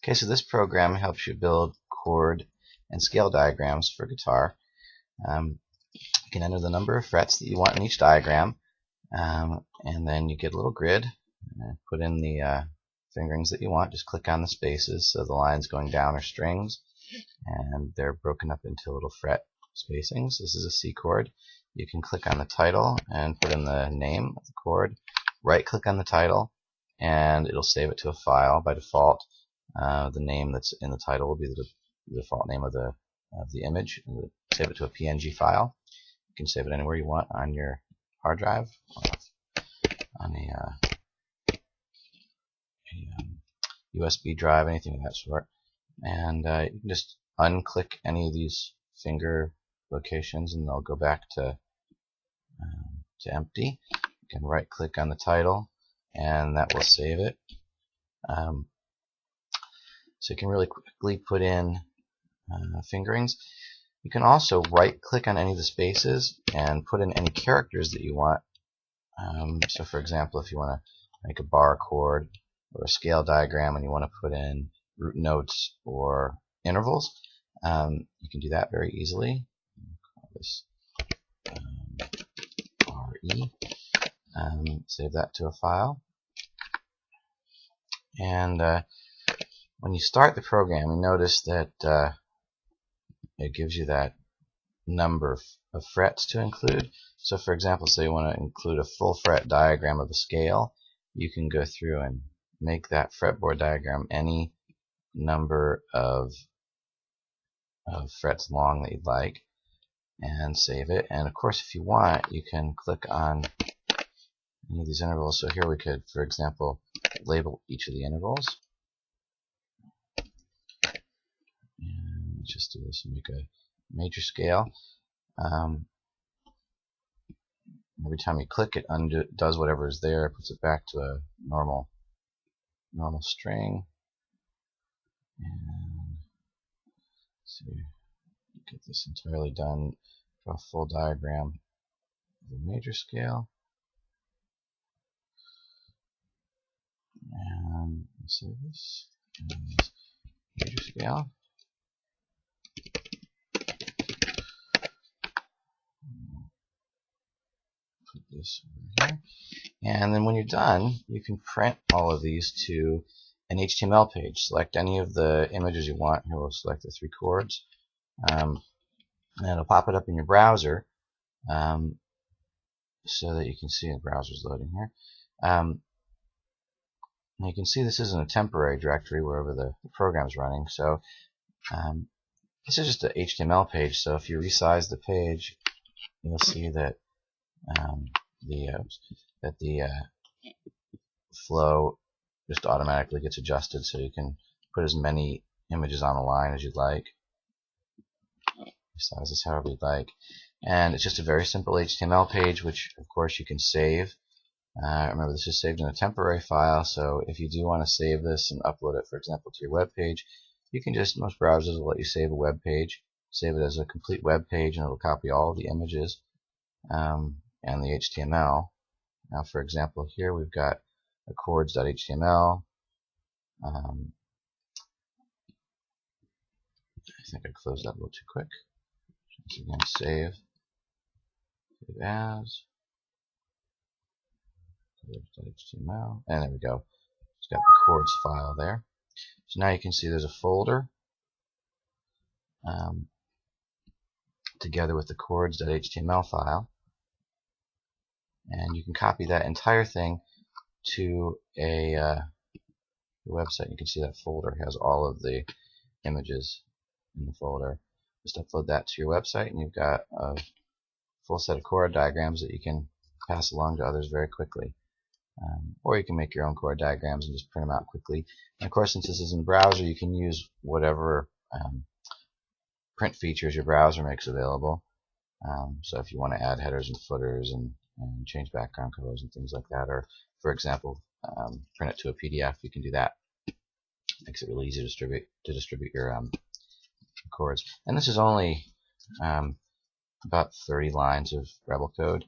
Okay, so this program helps you build chord and scale diagrams for guitar. You can enter the number of frets that you want in each diagram, and then you get a little grid. Put in the fingerings that you want. Just click on the spaces so the lines going down are strings, and they're broken up into little fret spacings. This is a C chord. You can click on the title and put in the name of the chord. Right click on the title, and it'll save it to a file. By default, the name that's in the title will be the default name of the image. Save it to a PNG file. You can save it anywhere you want on your hard drive, on a USB drive, anything of that sort. And you can just unclick any of these finger locations, and they'll go back to empty. You can right click on the title, and that will save it. So you can really quickly put in fingerings. You can also right click on any of the spaces and put in any characters that you want. So for example, if you want to make a bar chord or a scale diagram and you want to put in root notes or intervals, you can do that very easily. Call this RE. Save that to a file. And when you start the program, you notice that it gives you that number of frets to include. So for example, say you want to include a full fret diagram of a scale, you can go through and make that fretboard diagram any number of frets long that you'd like, and save it. And of course, if you want, you can click on any of these intervals. So here we could, for example, label each of the intervals. And let's just do this and make a major scale. Every time you click, it does whatever is there, puts it back to a normal string. And let's see, get this entirely done. Draw a full diagram of the major scale. And let's save this as major scale. Put this over here. And then when you're done, you can print all of these to an HTML page. Select any of the images you want. Here we'll select the 3 chords. And it'll pop it up in your browser so that you can see the browser's loading here. And you can see this isn't a temporary directory wherever the program's running. So this is just an HTML page. So if you resize the page, you'll see that the flow just automatically gets adjusted, so you can put as many images on a line as you'd like. Size this however you'd like. And it's just a very simple HTML page, which of course you can save. Remember, this is saved in a temporary file, so if you do want to save this and upload it, for example, to your web page, you can just, most browsers will let you save a web page, save it as a complete web page, and it'll copy all of the images and the HTML. Now, for example, here we've got a chords.html. I think I closed that a little too quick. Once again, save as chords.html, and there we go. It's got the chords file there. So now you can see there's a folder together with the chords.html file, and you can copy that entire thing to a website. You can see that folder has all of the images in the folder. Just upload that to your website, and you've got a full set of chord diagrams that you can pass along to others very quickly. Or you can make your own chord diagrams and just print them out quickly. And of course, since this is in the browser, you can use whatever print features your browser makes available. So if you want to add headers and footers and change background colors and things like that, or for example, print it to a PDF, you can do that. Makes it really easy to distribute your chords. And this is only about 30 lines of Rebel code.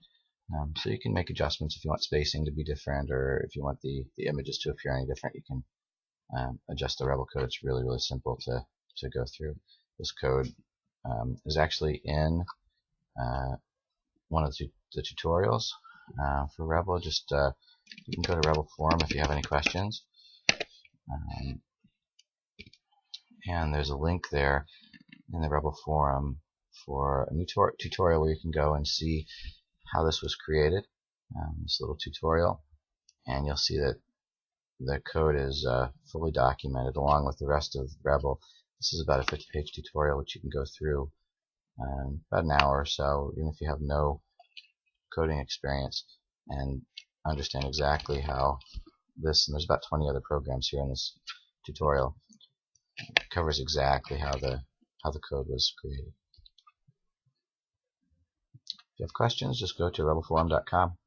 So you can make adjustments if you want spacing to be different, or if you want the images to appear any different, you can adjust the Rebel code. It's really simple to go through. This code is actually in one of the tutorials for Rebel. Just you can go to Rebel forum if you have any questions, and there's a link there in the Rebel forum for a new tutorial where you can go and see how this was created. This little tutorial, and you'll see that the code is fully documented along with the rest of Rebel. This is about a 50-page tutorial which you can go through about an hour or so, even if you have no coding experience, and understand exactly how this, and there's about 20 other programs here in this tutorial, covers exactly how the code was created. If you have questions, just go to rebelforum.com.